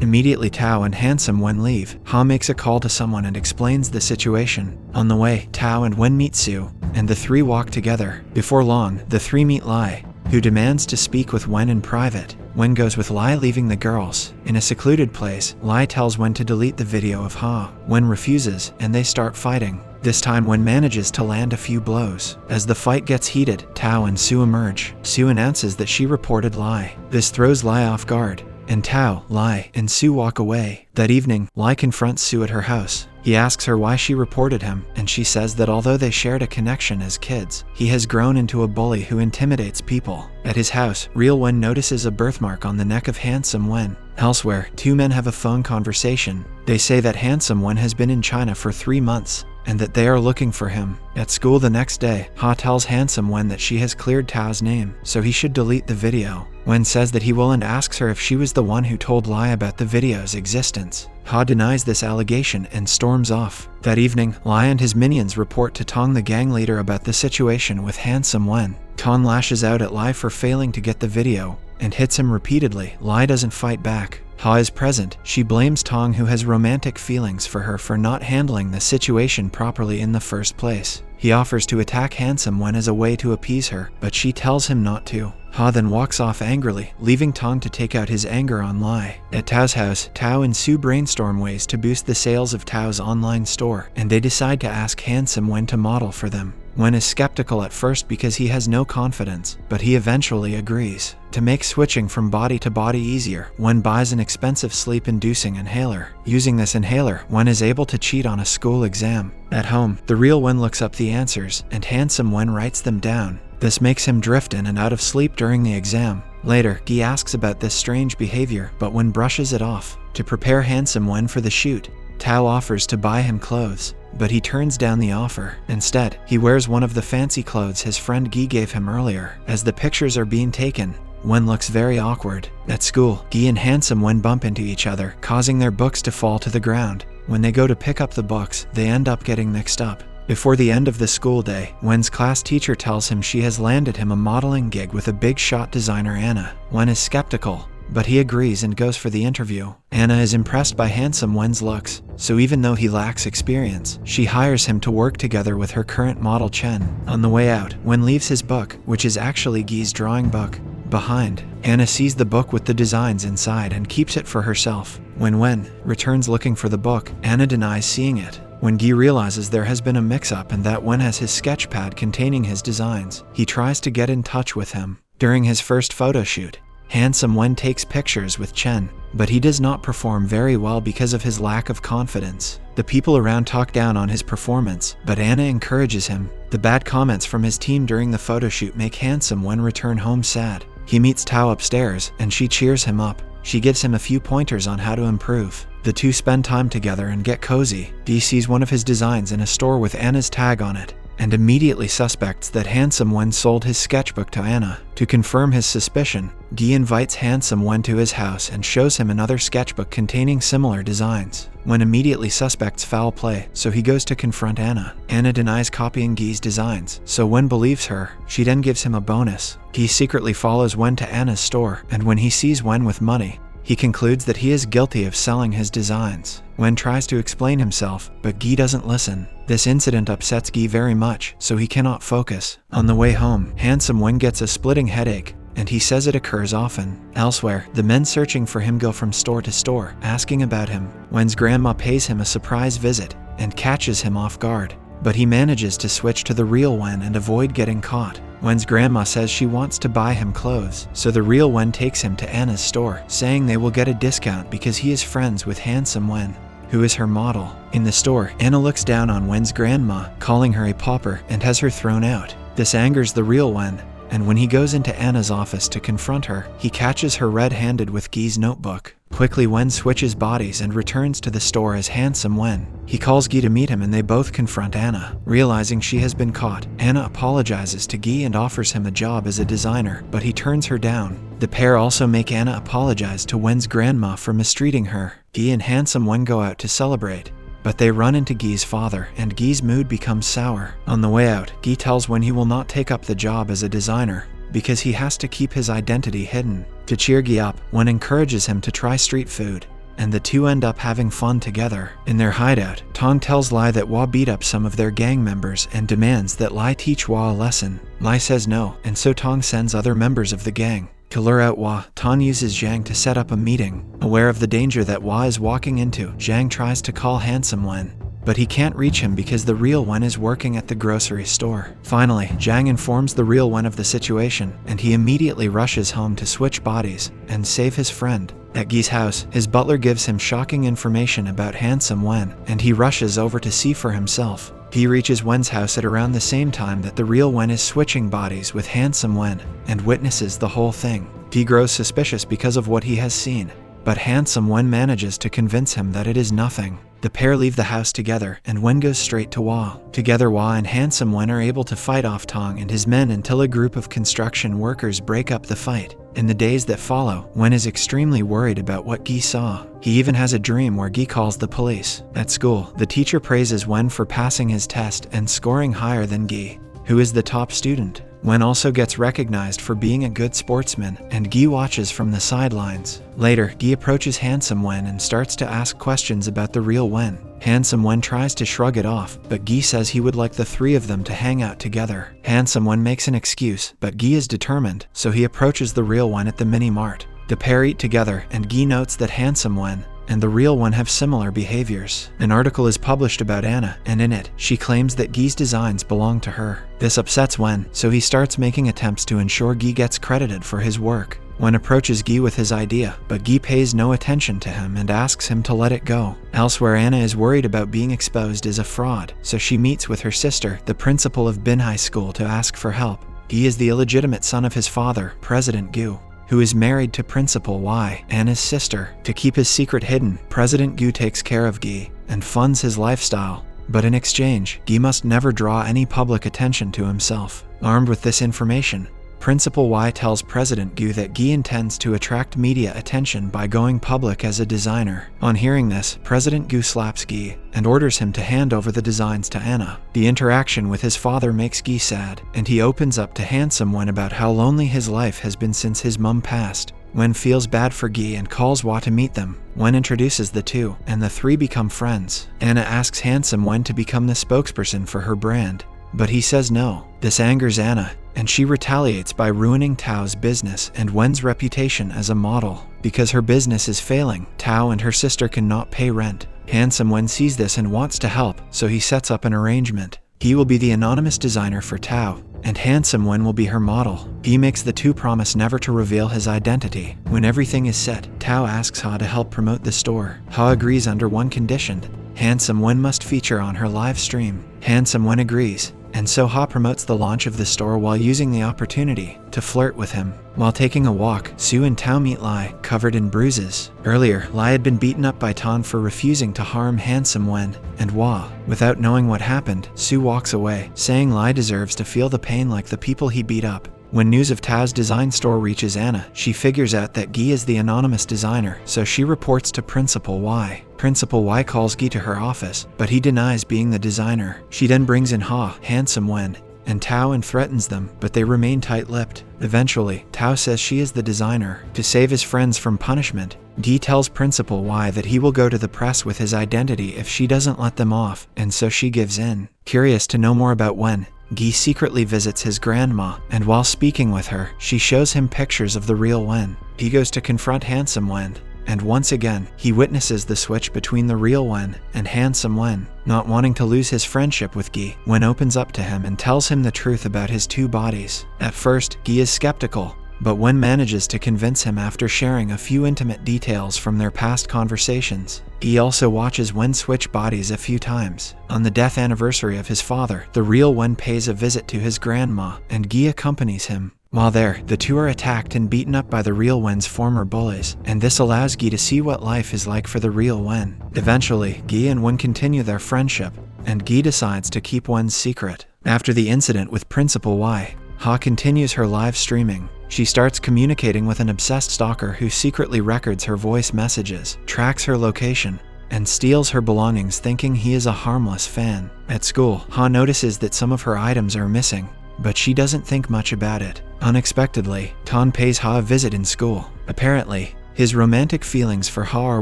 Immediately Tao and Handsome Wen leave. Ha makes a call to someone and explains the situation. On the way, Tao and Wen meet Sue, and the three walk together. Before long, the three meet Lai, who demands to speak with Wen in private. Wen goes with Lai, leaving the girls. In a secluded place, Lai tells Wen to delete the video of Ha. Wen refuses, and they start fighting. This time Wen manages to land a few blows. As the fight gets heated, Tao and Sue emerge. Sue announces that she reported Lai. This throws Lai off guard, and Tao, Lai, and Sue walk away. That evening, Lai confronts Sue at her house. He asks her why she reported him, and she says that although they shared a connection as kids, he has grown into a bully who intimidates people. At his house, Real Wen notices a birthmark on the neck of Handsome Wen. Elsewhere, two men have a phone conversation. They say that Handsome Wen has been in China for 3 months, and that they are looking for him. At school the next day, Ha tells Handsome Wen that she has cleared Tao's name, so he should delete the video. Wen says that he will and asks her if she was the one who told Lai about the video's existence. Ha denies this allegation and storms off. That evening, Lai and his minions report to Tong, the gang leader, about the situation with Handsome Wen. Tong lashes out at Lai for failing to get the video and hits him repeatedly. Lai doesn't fight back. Ha is present. She blames Tong, who has romantic feelings for her, for not handling the situation properly in the first place. He offers to attack Handsome Wen as a way to appease her, but she tells him not to. Ha then walks off angrily, leaving Tong to take out his anger on Lai. At Tao's house, Tao and Sue brainstorm ways to boost the sales of Tao's online store, and they decide to ask Handsome Wen to model for them. Wen is skeptical at first because he has no confidence, but he eventually agrees. To make switching from body to body easier, Wen buys an expensive sleep-inducing inhaler. Using this inhaler, Wen is able to cheat on a school exam. At home, the real Wen looks up the answers, and Handsome Wen writes them down. This makes him drift in and out of sleep during the exam. Later, Ghee asks about this strange behavior, but Wen brushes it off. To prepare Handsome Wen for the shoot, Tao offers to buy him clothes, but he turns down the offer. Instead, he wears one of the fancy clothes his friend Ghee gave him earlier. As the pictures are being taken, Wen looks very awkward. At school, Ghee and Handsome Wen bump into each other, causing their books to fall to the ground. When they go to pick up the books, they end up getting mixed up. Before the end of the school day, Wen's class teacher tells him she has landed him a modeling gig with a big shot designer Anna. Wen is skeptical, but he agrees and goes for the interview. Anna is impressed by Handsome Wen's looks, so even though he lacks experience, she hires him to work together with her current model Chen. On the way out, Wen leaves his book, which is actually Ghee's drawing book, behind. Anna sees the book with the designs inside and keeps it for herself. When Wen returns looking for the book, Anna denies seeing it. When Ghee realizes there has been a mix-up and that Wen has his sketch pad containing his designs, he tries to get in touch with him. During his first photo shoot, Handsome Wen takes pictures with Chen, but he does not perform very well because of his lack of confidence. The people around talk down on his performance, but Anna encourages him. The bad comments from his team during the photo shoot make Handsome Wen return home sad. He meets Tao upstairs, and she cheers him up. She gives him a few pointers on how to improve. The two spend time together and get cozy. Ghee sees one of his designs in a store with Anna's tag on it, and immediately suspects that Handsome Wen sold his sketchbook to Anna. To confirm his suspicion, Ghee invites Handsome Wen to his house and shows him another sketchbook containing similar designs. Wen immediately suspects foul play, so he goes to confront Anna. Anna denies copying Ghee's designs, so Wen believes her. She then gives him a bonus. Ghee secretly follows Wen to Anna's store, and when he sees Wen with money, he concludes that he is guilty of selling his designs. Wen tries to explain himself, but Ghee doesn't listen. This incident upsets Ghee very much, so he cannot focus. On the way home, Handsome Wen gets a splitting headache, and he says it occurs often. Elsewhere, the men searching for him go from store to store, asking about him. Wen's grandma pays him a surprise visit and catches him off guard, but he manages to switch to the real Wen and avoid getting caught. Wen's grandma says she wants to buy him clothes, so the real Wen takes him to Anna's store, saying they will get a discount because he is friends with Handsome Wen, who is her model. In the store, Anna looks down on Wen's grandma, calling her a pauper, and has her thrown out. This angers the real Wen, and when he goes into Anna's office to confront her, he catches her red-handed with Ghee's notebook. Quickly, Wen switches bodies and returns to the store as Handsome Wen. He calls Ghee to meet him and they both confront Anna. Realizing she has been caught, Anna apologizes to Ghee and offers him a job as a designer, but he turns her down. The pair also make Anna apologize to Wen's grandma for mistreating her. Ghee and Handsome Wen go out to celebrate, but they run into Ghee's father, and Ghee's mood becomes sour. On the way out, Ghee tells Wen he will not take up the job as a designer because he has to keep his identity hidden. To cheer Ghee up, Wen encourages him to try street food. and the two end up having fun together. In their hideout, Tong tells Lai that Hwa beat up some of their gang members and demands that Lai teach Hwa a lesson. Lai says no, and so Tong sends other members of the gang. To lure out Hwa, Tong uses Zhang to set up a meeting. Aware of the danger that Hwa is walking into, Zhang tries to call Handsome Wen, but he can't reach him because the real Wen is working at the grocery store. Finally, Zhang informs the real Wen of the situation, and he immediately rushes home to switch bodies and save his friend. At Ghee's house, his butler gives him shocking information about Handsome Wen, and he rushes over to see for himself. He reaches Wen's house at around the same time that the real Wen is switching bodies with Handsome Wen, and witnesses the whole thing. He grows suspicious because of what he has seen, but Handsome Wen manages to convince him that it is nothing. The pair leave the house together, and Wen goes straight to Hwa. Together, Hwa and Handsome Wen are able to fight off Tong and his men until a group of construction workers break up the fight. In the days that follow, Wen is extremely worried about what Ghee saw. He even has a dream where Ghee calls the police. At school, the teacher praises Wen for passing his test and scoring higher than Ghee, who is the top student. Wen also gets recognized for being a good sportsman, and Ghee watches from the sidelines. Later, Ghee approaches Handsome Wen and starts to ask questions about the real Wen. Handsome Wen tries to shrug it off, but Ghee says he would like the three of them to hang out together. Handsome Wen makes an excuse, but Ghee is determined, so he approaches the real Wen at the mini-mart. The pair eat together, and Ghee notes that Handsome Wen and the real Wen have similar behaviors. An article is published about Anna, and in it, she claims that Ghee's designs belong to her. This upsets Wen, so he starts making attempts to ensure Ghee gets credited for his work. Wen approaches Ghee with his idea, but Ghee pays no attention to him and asks him to let it go. Elsewhere, Anna is worried about being exposed as a fraud, so she meets with her sister, the principal of Bin High School, to ask for help. Ghee is the illegitimate son of his father, President Ghee, who is married to Principal Y, Anna's sister. To keep his secret hidden, President Ghee takes care of Ghee and funds his lifestyle. But in exchange, Ghee must never draw any public attention to himself. Armed with this information, Principal Y tells President Ghee that Ghee intends to attract media attention by going public as a designer. On hearing this, President Ghee slaps Ghee and orders him to hand over the designs to Anna. The interaction with his father makes Ghee sad, and he opens up to Handsome Wen about how lonely his life has been since his mum passed. Wen feels bad for Ghee and calls Hwa to meet them. Wen introduces the two, and the three become friends. Anna asks Handsome Wen to become the spokesperson for her brand, but he says no. This angers Anna, and she retaliates by ruining Tao's business and Wen's reputation as a model. Because her business is failing, Tao and her sister cannot pay rent. Handsome Wen sees this and wants to help, so he sets up an arrangement. He will be the anonymous designer for Tao, and Handsome Wen will be her model. He makes the two promise never to reveal his identity. When everything is set, Tao asks Ha to help promote the store. Ha agrees under one condition: Handsome Wen must feature on her live stream. Handsome Wen agrees, and so Ha promotes the launch of the store while using the opportunity to flirt with him. While taking a walk, Sue and Tao meet Lai, covered in bruises. Earlier, Lai had been beaten up by Tong for refusing to harm Handsome Wen and Hwa. Without knowing what happened, Sue walks away, saying Lai deserves to feel the pain like the people he beat up. When news of Tao's design store reaches Anna, she figures out that Ghee is the anonymous designer, so she reports to Principal Y. Principal Y calls Ghee to her office, but he denies being the designer. She then brings in Ha, Handsome Wen, and Tao and threatens them, but they remain tight-lipped. Eventually, Tao says she is the designer. To save his friends from punishment, Ghee tells Principal Y that he will go to the press with his identity if she doesn't let them off, and so she gives in. Curious to know more about Wen, Ghee secretly visits his grandma, and while speaking with her, she shows him pictures of the real Wen. He goes to confront Handsome Wen, and once again, he witnesses the switch between the real Wen and Handsome Wen. Not wanting to lose his friendship with Ghee, Wen opens up to him and tells him the truth about his two bodies. At first, Ghee is skeptical, but Wen manages to convince him after sharing a few intimate details from their past conversations. Ghee also watches Wen switch bodies a few times. On the death anniversary of his father, the real Wen pays a visit to his grandma, and Ghee accompanies him. While there, the two are attacked and beaten up by the real Wen's former bullies, and this allows Ghee to see what life is like for the real Wen. Eventually, Ghee and Wen continue their friendship, and Ghee decides to keep Wen's secret. After the incident with Principal Y, Ha continues her live streaming. She starts communicating with an obsessed stalker who secretly records her voice messages, tracks her location, and steals her belongings, thinking he is a harmless fan. At school, Ha notices that some of her items are missing, but she doesn't think much about it. Unexpectedly, Tong pays Ha a visit in school. Apparently, His romantic feelings for Ha are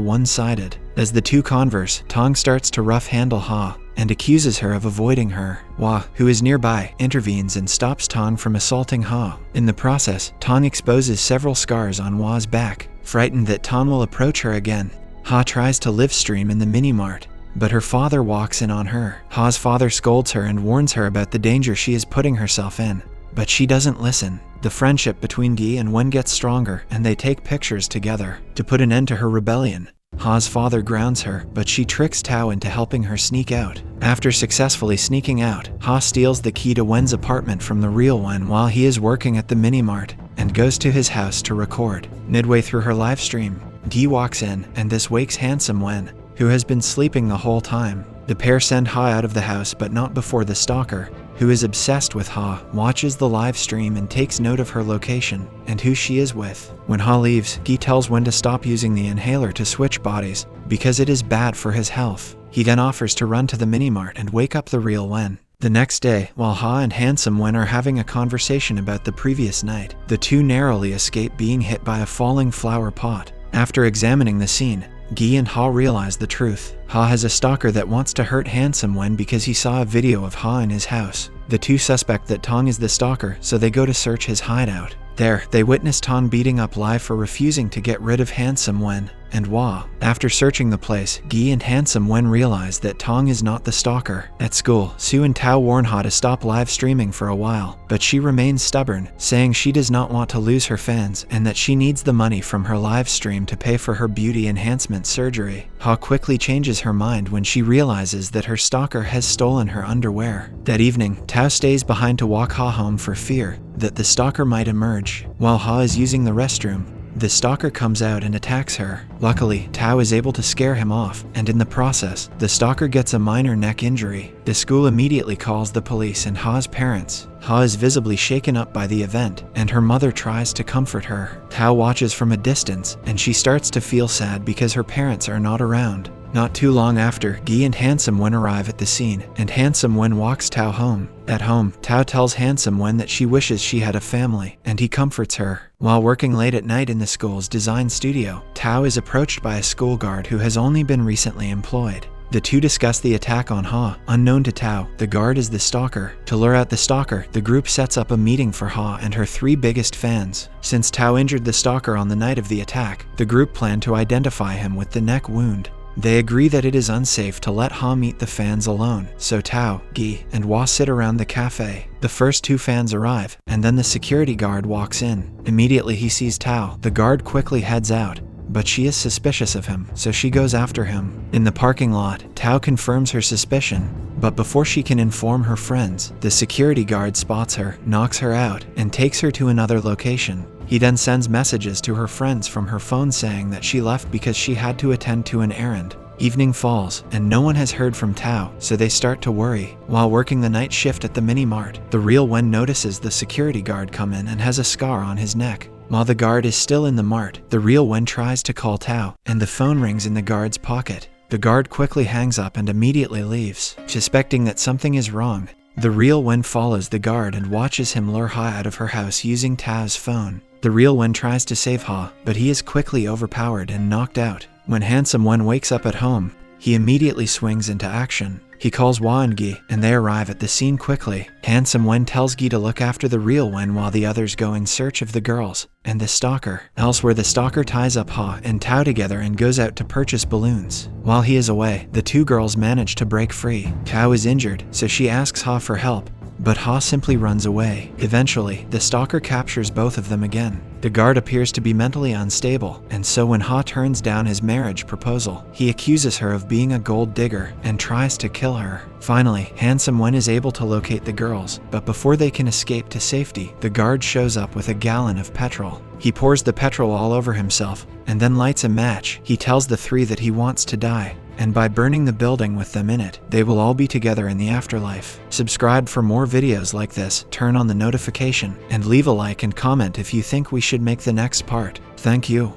one-sided. As the two converse, Tong starts to rough-handle Ha and accuses her of avoiding her. Wah, who is nearby, intervenes and stops Tong from assaulting Ha. In the process, Tong exposes several scars on Wah's back. Frightened that Tong will approach her again, Ha tries to live stream in the mini-mart, but her father walks in on her. Ha's father scolds her and warns her about the danger she is putting herself in, but she doesn't listen. The friendship between Ghee and Wen gets stronger, and they take pictures together. To put an end to her rebellion, Ha's father grounds her, but she tricks Tao into helping her sneak out. After successfully sneaking out, Ha steals the key to Wen's apartment from the real Wen while he is working at the mini-mart, and goes to his house to record. Midway through her live stream, Ghee walks in, and this wakes handsome Wen, who has been sleeping the whole time. The pair send Ha out of the house, but not before the Stalker, who is obsessed with Ha, watches the live stream and takes note of her location and who she is with. When Ha leaves, Ghee tells Wen to stop using the inhaler to switch bodies because it is bad for his health. He then offers to run to the mini-mart and wake up the real Wen. The next day, while Ha and handsome Wen are having a conversation about the previous night, the two narrowly escape being hit by a falling flower pot. After examining the scene, Ghee and Ha realize the truth. Ha has a stalker that wants to hurt handsome Wen because he saw a video of Ha in his house. The two suspect that Tong is the stalker, so they go to search his hideout. There, they witness Tong beating up Lai for refusing to get rid of handsome Wen and Wah. After searching the place, Ghee and handsome Wen realize that Tong is not the stalker. At school, Sue and Tao warn Ha to stop live streaming for a while, but she remains stubborn, saying she does not want to lose her fans and that she needs the money from her live stream to pay for her beauty enhancement surgery. Ha quickly changes her mind when she realizes that her stalker has stolen her underwear. That evening, Tao stays behind to walk Ha home for fear that the stalker might emerge. While Ha is using the restroom, the stalker comes out and attacks her. Luckily, Tao is able to scare him off, and in the process, the stalker gets a minor neck injury. The school immediately calls the police and Ha's parents. Ha is visibly shaken up by the event, and her mother tries to comfort her. Tao watches from a distance, and she starts to feel sad because her parents are not around. Not too long after, Ghee and handsome Wen arrive at the scene, and handsome Wen walks Tao home. At home, Tao tells handsome Wen that she wishes she had a family, and he comforts her. While working late at night in the school's design studio, Tao is approached by a school guard who has only been recently employed. The two discuss the attack on Ha. Unknown to Tao, the guard is the stalker. To lure out the stalker, the group sets up a meeting for Ha and her three biggest fans. Since Tao injured the stalker on the night of the attack, the group plan to identify him with the neck wound. They agree that it is unsafe to let Ha meet the fans alone, so Tao, Ghee, and Wah sit around the cafe. The first two fans arrive, and then the security guard walks in. Immediately he sees Tao. The guard quickly heads out, but she is suspicious of him, so she goes after him. In the parking lot, Tao confirms her suspicion, but before she can inform her friends, the security guard spots her, knocks her out, and takes her to another location. He then sends messages to her friends from her phone saying that she left because she had to attend to an errand. Evening falls, and no one has heard from Tao, so they start to worry. While working the night shift at the mini-mart, the real Wen notices the security guard come in and has a scar on his neck. While the guard is still in the mart, the real Wen tries to call Tao, and the phone rings in the guard's pocket. The guard quickly hangs up and immediately leaves. Suspecting that something is wrong, the real Wen follows the guard and watches him lure Ha out of her house using Tao's phone. The real Wen tries to save Ha, but he is quickly overpowered and knocked out. When handsome Wen wakes up at home, he immediately swings into action. He calls Wah and Ghee, and they arrive at the scene quickly. Handsome Wen tells Ghee to look after the real Wen while the others go in search of the girls and the stalker. Elsewhere, the stalker ties up Ha and Tao together and goes out to purchase balloons. While he is away, the two girls manage to break free. Tao is injured, so she asks Ha for help, but Ha simply runs away. Eventually, the stalker captures both of them again. The guard appears to be mentally unstable, and so when Ha turns down his marriage proposal, he accuses her of being a gold digger and tries to kill her. Finally, handsome Wen is able to locate the girls, but before they can escape to safety, the guard shows up with a gallon of petrol. He pours the petrol all over himself, and then lights a match. He tells the three that he wants to die, and by burning the building with them in it, they will all be together in the afterlife. Subscribe for more videos like this, turn on the notification, and leave a like and comment if you think we should make the next part. Thank you.